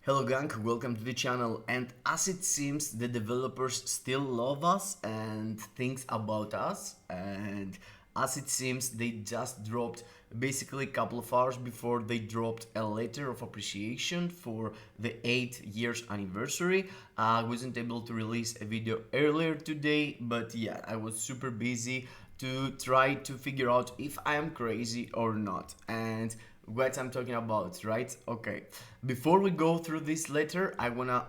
Hello gang, welcome to the channel. And as it seems, the developers still love us and thinks about us, and as it seems, they just dropped basically a couple of hours before they dropped a letter of appreciation for the 8 years anniversary. I wasn't able to release a video earlier today, but yeah, I was super busy to try to figure out if I am crazy or not and what I'm talking about, right? Okay, before we go through this letter, I wanna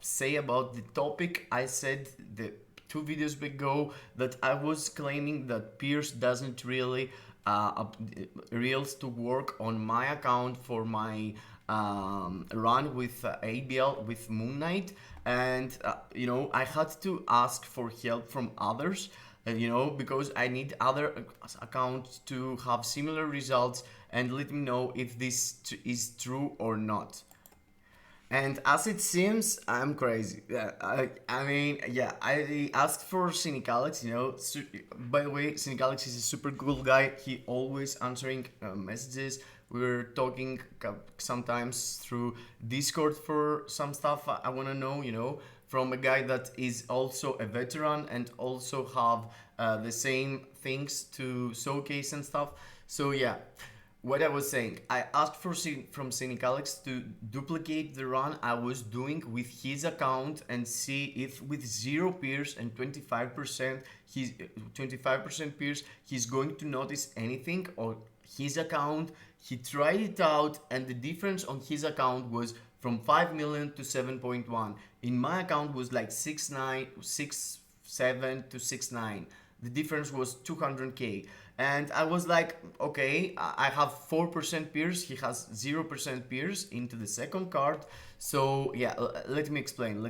say about the topic. I said the 2 videos ago that I was claiming that Pierce doesn't really reels to work on my account for my run with ABL with Moon Knight, and I had to ask for help from others, because I need other accounts to have similar results and let me know if this is true or not. And as it seems, I'm crazy. Yeah, I mean, yeah, I asked for Cynicalex, by the way, Cynicalex is a super cool guy. He always answering messages. We're talking sometimes through Discord for some stuff I want to know, from a guy that is also a veteran and also have the same things to showcase and stuff. So yeah, what I was saying, I asked from Cynicalex to duplicate the run I was doing with his account and see if with 0 peers and 25% 25% peers he's going to notice anything on his account. He tried it out and the difference on his account was from 5 million to 7.1. In my account was like 6.9, 6.7 to 6.9. The difference was 200k, and I was like, okay, I have 4% peers, he has 0% peers into the second card. So yeah, let me explain.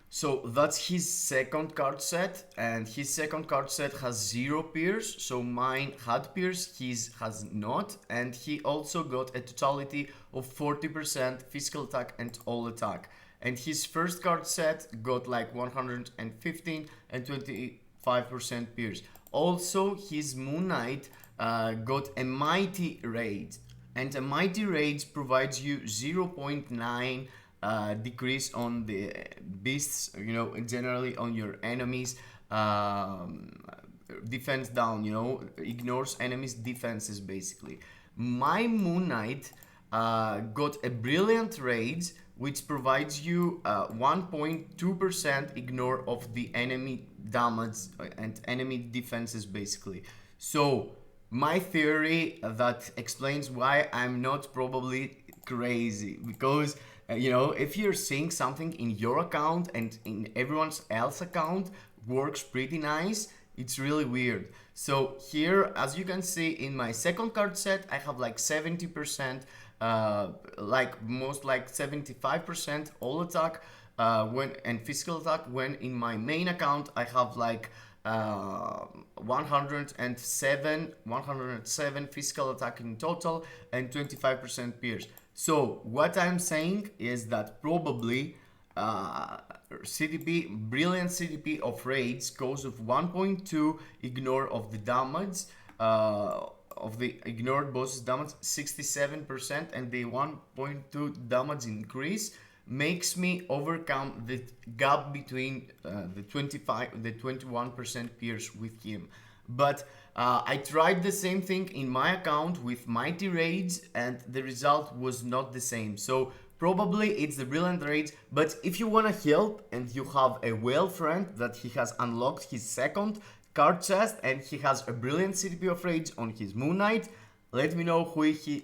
So that's his second card set, and his second card set has 0 peers. So mine had peers, his has not, and he also got a totality of 40% physical attack and all attack. And his first card set got like 115 and 25% peers. Also, his Moon Knight got a Mighty Raid, and a Mighty Raid provides you 0.9 decrease on the beasts, generally on your enemies defense down, ignores enemies defenses basically. My Moon Knight got a Brilliant Raid, which provides you 1.2% ignore of the enemy damage and enemy defenses basically. So my theory that explains why I'm not probably crazy, because if you're seeing something in your account and in everyone else's account works pretty nice, it's really weird. So here, as you can see in my second card set, I have like 70%, like 75% all attack and physical attack, when in my main account I have like 107 physical attack in total and 25% pierce. So what I'm saying is that probably brilliant CDP of raids goes of 1.2 ignore of the damage, of the ignored bosses damage 67%, and the 1.2 damage increase makes me overcome the gap between the 21% pierce with him. But I tried the same thing in my account with Mighty Raids and the result was not the same. So probably it's the Brilliant Raids, but if you wanna help and you have a whale friend that he has unlocked his second card chest and he has a Brilliant CDP of Raids on his Moon Knight, let me know who he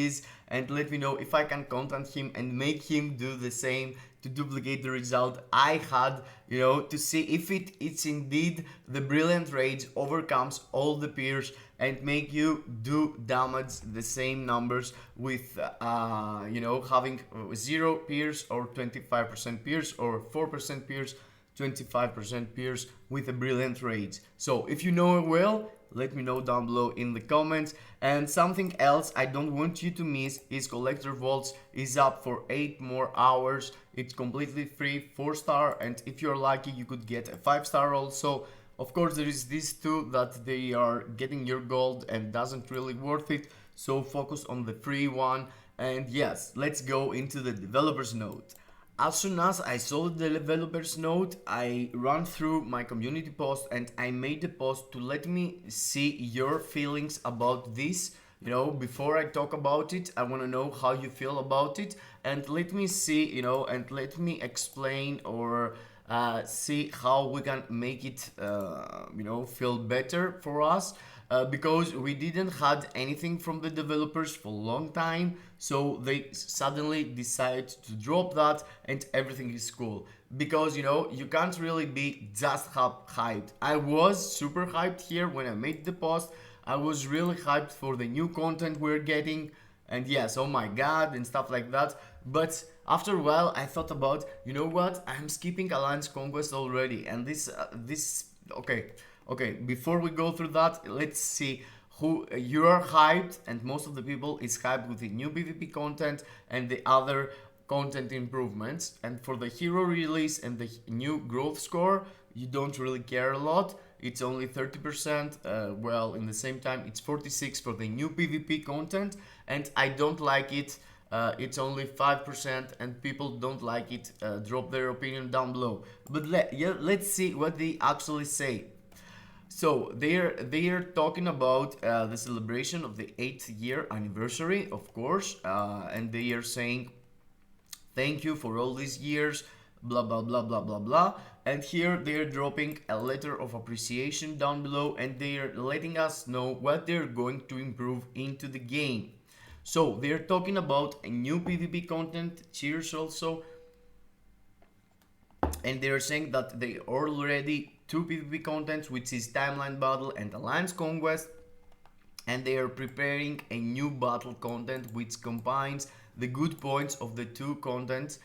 is, and let me know if I can contact him and make him do the same to duplicate the result I had, to see if it's indeed the Brilliant Raids overcomes all the peers and make you do damage the same numbers with having 0 peers or 25% peers or 4% peers, 25% peers with a Brilliant Raids. So if you know it well, let me know down below in the comments. And something else I don't want you to miss is Collector Vaults is up for 8 more hours. It's completely free, 4-star, and if you're lucky you could get a 5-star also. Of course there is these 2 that they are getting your gold and doesn't really worth it, so focus on the free one. And yes, let's go into the developer's note. As soon as I saw the developer's note, I ran through my community post and I made the post to let me see your feelings about this. You know, before I talk about it, I want to know how you feel about it, and let me see, you know, and let me explain or see how we can make it, you know, feel better for us. Because we didn't had anything from the developers for a long time, so they suddenly decide to drop that and everything is cool. Because you know, you can't really be just hyped. I was super hyped here when I made the post. I was really hyped for the new content we're getting, and yes, oh my god, and stuff like that. But after a while, I thought about, you know what? I'm skipping Alliance Conquest already, and this okay. Okay, before we go through that, let's see who you are hyped, and most of the people is hyped with the new PvP content and the other content improvements. And for the hero release and the new growth score, you don't really care a lot. It's only 30%. Well, in the same time, it's 46 for the new PvP content, and I don't like it. It's only 5%, and people don't like it. Drop their opinion down below. But let's see what they actually say. So they're talking about the celebration of the 8th year anniversary, of course, and they are saying thank you for all these years, blah blah blah blah blah blah. And here they're dropping a letter of appreciation down below, and they're letting us know what they're going to improve into the game. So they're talking about a new PvP content, cheers also, and they're saying that they already two PvP contents, which is Timeline Battle and Alliance Conquest, and they are preparing a new battle content which combines the good points of the two contents.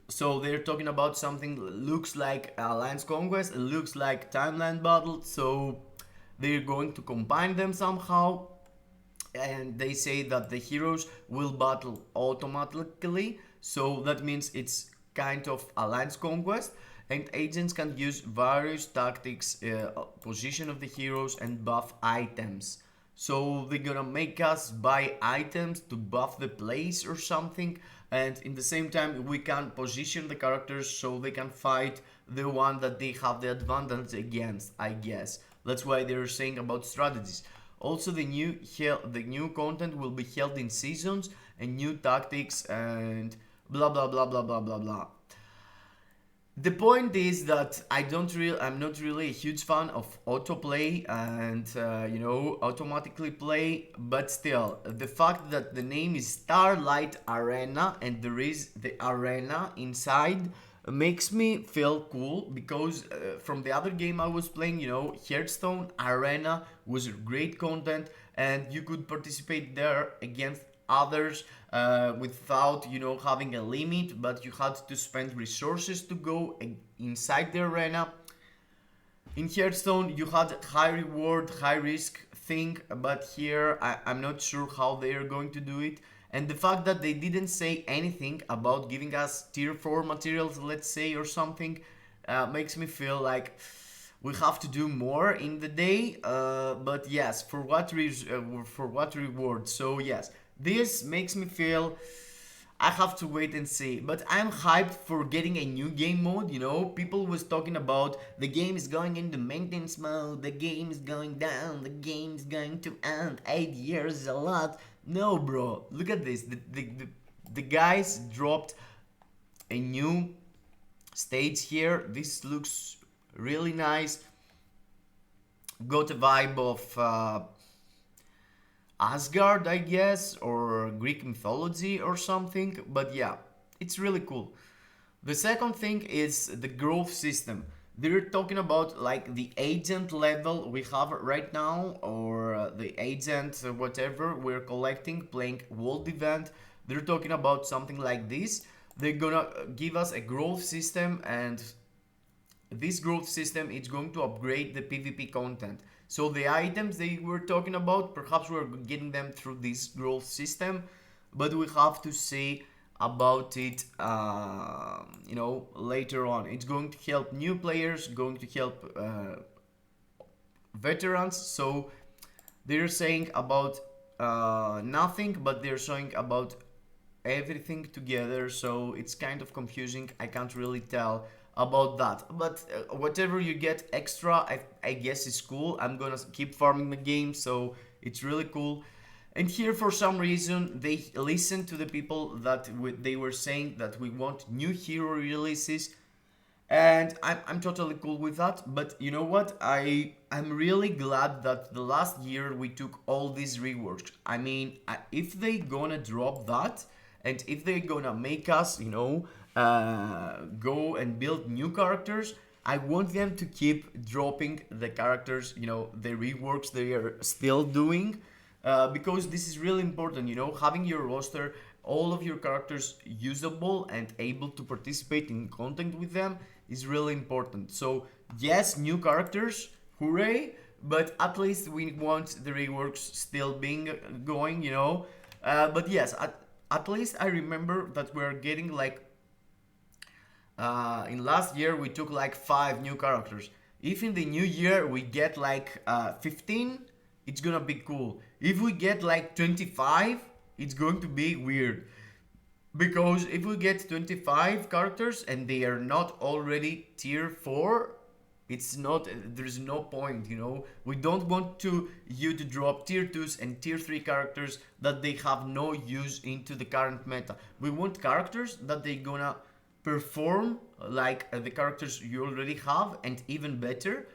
So they're talking about something looks like Alliance Conquest, it looks like Timeline Battle, so they're going to combine them somehow. And they say that the heroes will battle automatically, so that means it's kind of Alliance Conquest, and agents can use various tactics, position of the heroes, and buff items. So they're gonna make us buy items to buff the place or something, and in the same time we can position the characters so they can fight the one that they have the advantage against, I guess. That's why they're saying about strategies. Also, the new content will be held in seasons and new tactics and blah blah blah blah blah blah blah. The point is that I'm not really a huge fan of autoplay and you know, automatically play, but still the fact that the name is Starlight Arena and there is the arena inside makes me feel cool, because from the other game I was playing, you know, Hearthstone Arena was great content and you could participate there against others without, you know, having a limit, but you had to spend resources to go inside the arena. In Hearthstone you had high reward, high risk thing, but here I'm not sure how they are going to do it. And the fact that they didn't say anything about giving us tier 4 materials, let's say, or something, makes me feel like we have to do more in the day. But yes, for what reward? So yes, this makes me feel I have to wait and see. But I'm hyped for getting a new game mode. You know, people was talking about the game is going into maintenance mode, the game is going down, the game is going to end. 8 years is a lot. No, bro, look at this. The guys dropped a new stage here. This looks really nice. Got a vibe of Asgard, I guess, or Greek mythology or something. But yeah, it's really cool. The second thing is the growth system. They're talking about like the agent level we have right now, or the agent whatever we're collecting playing world event. They're talking about something like this. They're gonna give us a growth system, and this growth system is going to upgrade the PvP content. So the items they were talking about, perhaps we're getting them through this growth system, but we have to see about it, you know, later on. It's going to help new players, going to help veterans. So they're saying about nothing, but they're saying about everything together, so it's kind of confusing. I can't really tell about that, but whatever you get extra, I guess is cool. I'm gonna keep farming the game, so it's really cool. And here, for some reason, they listened to the people that they were saying that we want new hero releases, and I'm totally cool with that. But you know what, I'm really glad that the last year we took all these reworks. I mean, if they gonna drop that, and if they gonna make us, you know, go and build new characters, I want them to keep dropping the characters, you know, the reworks they are still doing, because this is really important, you know, having your roster, all of your characters usable and able to participate in content with them is really important. So yes, new characters, hooray, but at least we want the reworks still being going, you know. But yes, at least I remember that we're getting like, in last year we took like 5 new characters. If in the new year we get like 15, it's gonna be cool. If we get like 25, it's going to be weird. Because if we get 25 characters and they are not already tier 4, it's not, there's no point, you know. We don't want you to drop tier 2s and tier 3 characters that they have no use into the current meta. We want characters that they gonna perform like the characters you already have, and even better,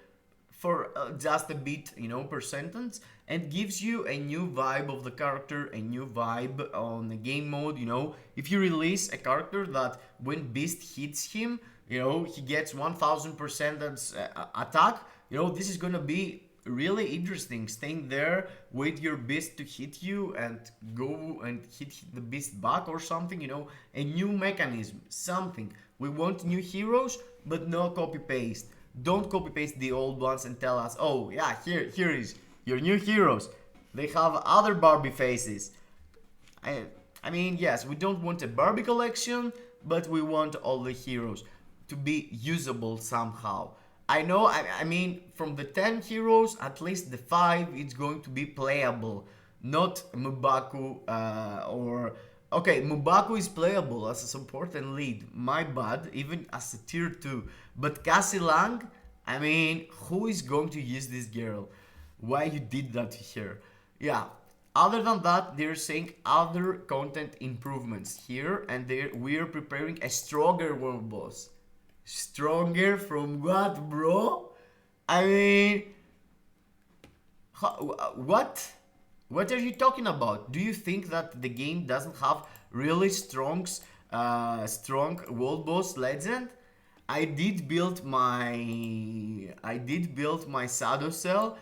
for just a bit, you know, per sentence, and gives you a new vibe of the character, a new vibe on the game mode, you know. If you release a character that when Beast hits him, you know, he gets 1000% attack, you know, this is gonna be really interesting. Staying there, wait your Beast to hit you and go and hit the Beast back or something, you know, a new mechanism, something. We want new heroes, but no copy paste. Don't copy paste the old ones and tell us, oh yeah, here is your new heroes. They have other Barbie faces. I mean, yes, we don't want a Barbie collection, but we want all the heroes to be usable somehow. I know, I mean, from the 10 heroes, at least the 5 it's going to be playable. Not Mubaku or... Okay, Mubaku is playable as a support and lead, my bad, even as a tier 2. But Cassie Lang, I mean, who is going to use this girl? Why you did that to her? Yeah, other than that, they're saying other content improvements here, and we're preparing a stronger world boss. Stronger from what, bro? I mean, what? What are you talking about? Do you think that the game doesn't have really strong world boss legend? I did build my Shadow Cell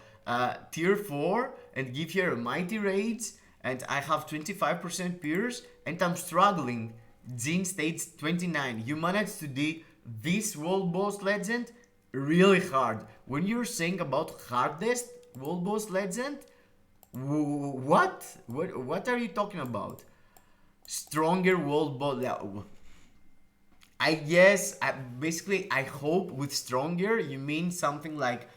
tier 4 and give her a mighty rage, and I have 25% pierce, and I'm struggling. Jin stage 29. You managed to do this world boss legend really hard. When you're saying about hardest world boss legend, what are you talking about? Stronger world boss. I guess basically I hope with stronger you mean something like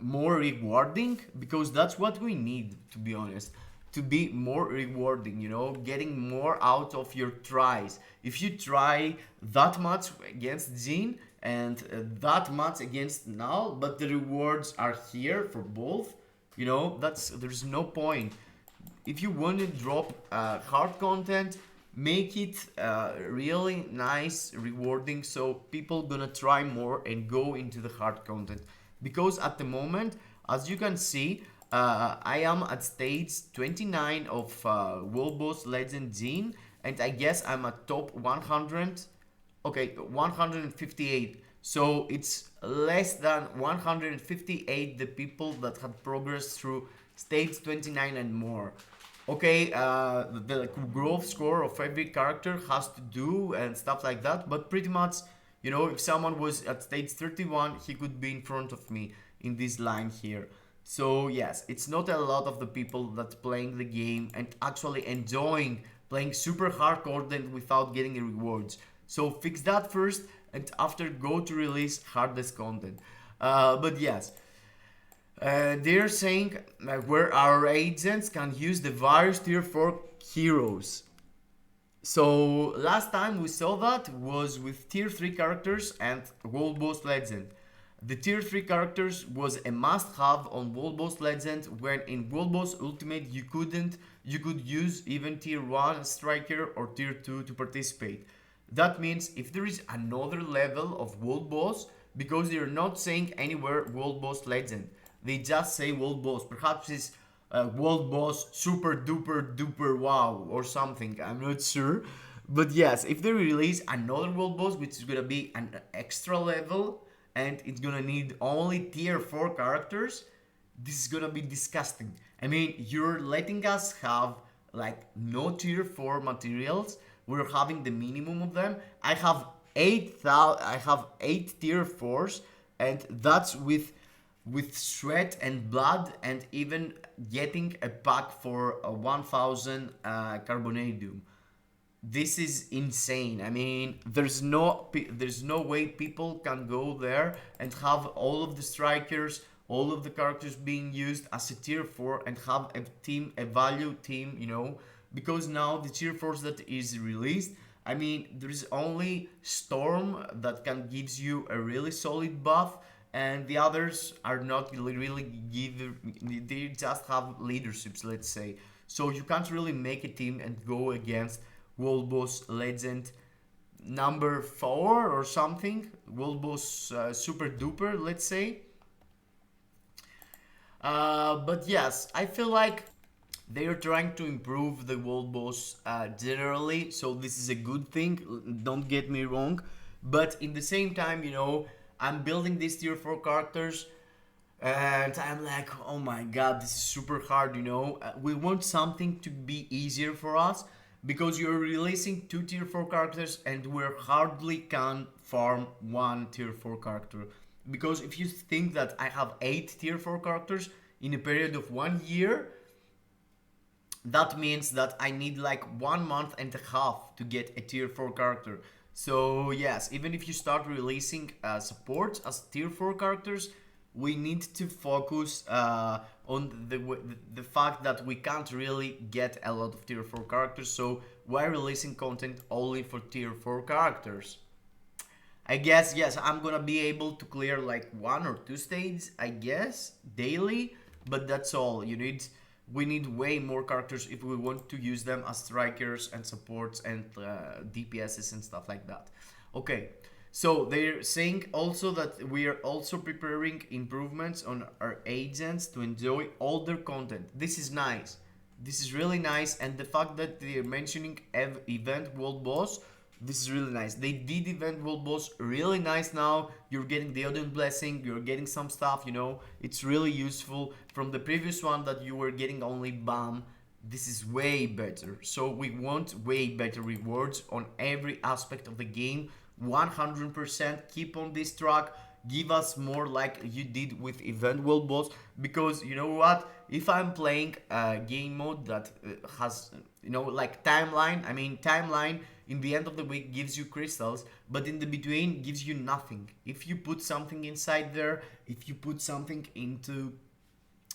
more rewarding, because that's what we need, to be honest, to be more rewarding, you know, getting more out of your tries. If you try that much against Jin and that much against Null, but the rewards are here for both, you know, there's no point. If you want to drop hard content, make it really nice, rewarding, so people gonna try more and go into the hard content. Because at the moment, as you can see, I am at stage 29 of World Boss Legend Jin, and I guess I'm at top 100, okay, 158. So it's less than 158 the people that had progressed through stage 29 and more. Okay, the growth score of every character has to do and stuff like that, but pretty much, you know, if someone was at stage 31, he could be in front of me in this line here. So yes, it's not a lot of the people that playing the game and actually enjoying playing super hard content without getting rewards. So fix that first, and after go to release hardest content. But yes, they're saying where our agents can use the various tier 4 heroes. So last time we saw that was with tier 3 characters and World Boss Legend. The tier 3 characters was a must have on World Boss Legend, when in World Boss Ultimate you could use even tier 1 striker or tier 2 to participate. That means if there is another level of World Boss, because they're not saying anywhere World Boss Legend, they just say World Boss. Perhaps it's World Boss Super Duper Duper Wow or something, I'm not sure. But yes, if they release another World Boss, which is gonna be an extra level, and it's gonna need only tier 4 characters, this is gonna be disgusting. I mean, you're letting us have like no tier 4 materials. We're having the minimum of them. I have 8 tier 4s, and that's with sweat and blood, and even getting a pack for a 1000 carbonadium. This is insane. I mean, there's no way people can go there and have all of the strikers, all of the characters being used as a tier 4 and have a value team, you know, because now the tier 4s that is released, I mean, there is only Storm that can gives you a really solid buff, and the others are not really give, they just have leaderships, let's say. So you can't really make a team and go against World Boss Legend number 4 or something, World Boss Super Duper, let's say. But yes, I feel like they are trying to improve the World Boss generally, so this is a good thing, don't get me wrong. But in the same time, you know, I'm building these tier 4 characters, and I'm like, oh my god, this is super hard, you know. We want something to be easier for us, because you're releasing 2 tier 4 characters and we're hardly can farm 1 tier 4 character. Because if you think that I have 8 tier 4 characters in a period of 1 year, that means that I need like 1 month and a half to get a tier 4 character. So yes, even if you start releasing supports as tier 4 characters, we need to focus on the fact that we can't really get a lot of tier 4 characters, so we're releasing content only for tier 4 characters. I guess, yes, I'm gonna be able to clear like 1 or 2 stages, I guess, daily, but that's all. We need way more characters if we want to use them as strikers and supports and DPSs and stuff like that. Okay, so they're saying also that we are also preparing improvements on our agents to enjoy all their content. This is nice. This is really nice, and the fact that they're mentioning event world boss, this is really nice. They did event world boss really nice now. You're getting the audience blessing, you're getting some stuff, you know. It's really useful. From the previous one that you were getting only BAM, this is way better. So we want way better rewards on every aspect of the game. 100% keep on this track. Give us more like you did with event world boss, because you know what, if I'm playing a game mode that has, you know, like timeline, I mean timeline in the end of the week gives you crystals, but in the between gives you nothing. If you put something inside there, if you put something into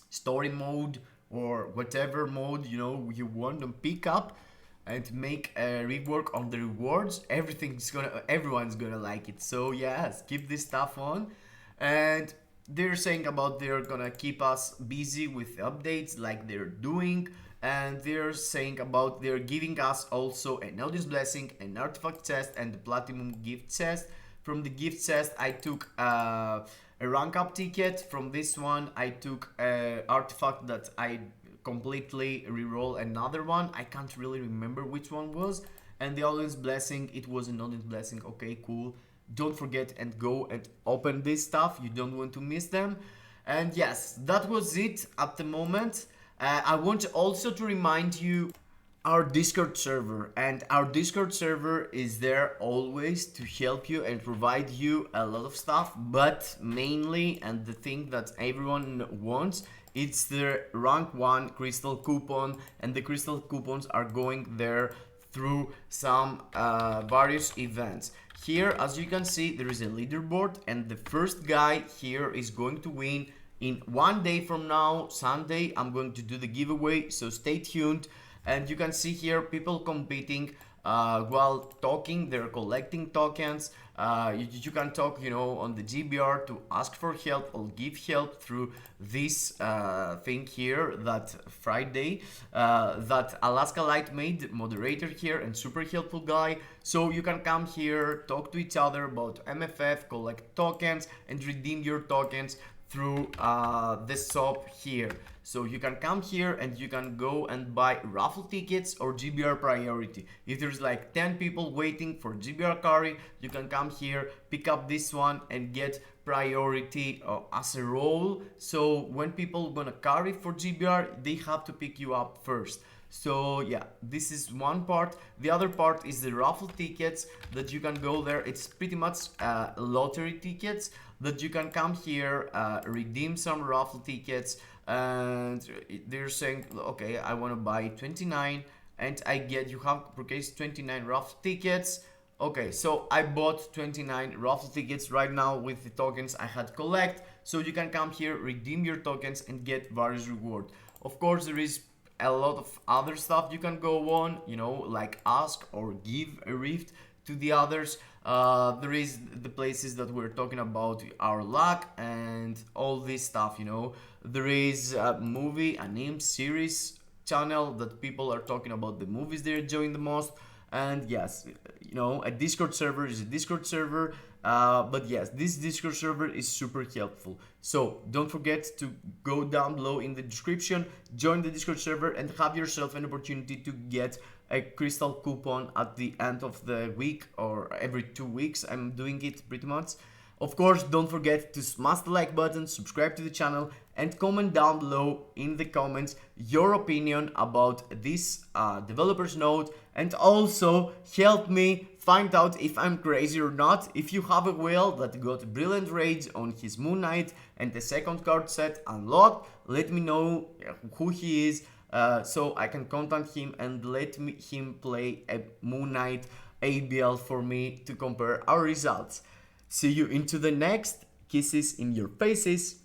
story mode or whatever mode, you know, you want to pick up and make a rework on the rewards, everyone's gonna like it. So yes, keep this stuff on. And they're saying about they're gonna keep us busy with updates like they're doing, and they're saying about they're giving us also a notice blessing, an artifact chest, and the platinum gift chest. From the gift chest I took a rank up ticket. From this one I took a artifact that I completely reroll another one. I can't really remember which one was. And the audience blessing, it was an audience blessing. Okay, cool. Don't forget and go and open this stuff. You don't want to miss them. And yes, that was it at the moment. I want also to remind you our Discord server, and our Discord server is there always to help you and provide you a lot of stuff, but mainly, and the thing that everyone wants, it's the rank 1 crystal coupon, and the crystal coupons are going there through some various events. Here, as you can see, there is a leaderboard, and the first guy here is going to win. In 1 day from now, Sunday, I'm going to do the giveaway, so stay tuned. And you can see here people competing while talking. They're collecting tokens. You can talk, you know, on the GBR to ask for help or give help through this thing here that Friday that Alaska Light made, moderator here and super helpful guy. So you can come here, talk to each other about MFF, collect tokens and redeem your tokens through the shop here. So you can come here and you can go and buy raffle tickets or GBR priority. If there's like 10 people waiting for GBR carry, you can come here, pick up this one and get priority as a role. So when people gonna carry for GBR, they have to pick you up first. So yeah, this is one part. The other part is the raffle tickets that you can go there. It's pretty much lottery tickets that you can come here, redeem some raffle tickets, and they're saying, okay, I want to buy 29 and I get, you have purchased 29 raffle tickets. Okay, so I bought 29 raffle tickets right now with the tokens I had collect. So you can come here, redeem your tokens and get various rewards. Of course, there is a lot of other stuff you can go on, you know, like ask or give a rift to the others. There is the places that we're talking about, our luck and all this stuff, you know. There is a movie, anime series channel that people are talking about the movies they're enjoying the most. And yes, you know, a Discord server is a Discord server. But yes, this Discord server is super helpful. So don't forget to go down below in the description, join the Discord server and have yourself an opportunity to get a crystal coupon at the end of the week or every 2 weeks. I'm doing it pretty much. Of course, don't forget to smash the like button, subscribe to the channel and comment down below in the comments your opinion about this developer's note, and also help me find out if I'm crazy or not. If you have a whale that got Brilliant Rage on his Moon Knight and the second card set unlocked, let me know who he is so I can contact him and let him play a Moon Knight ABL for me to compare our results. See you into the next. Kisses in your faces.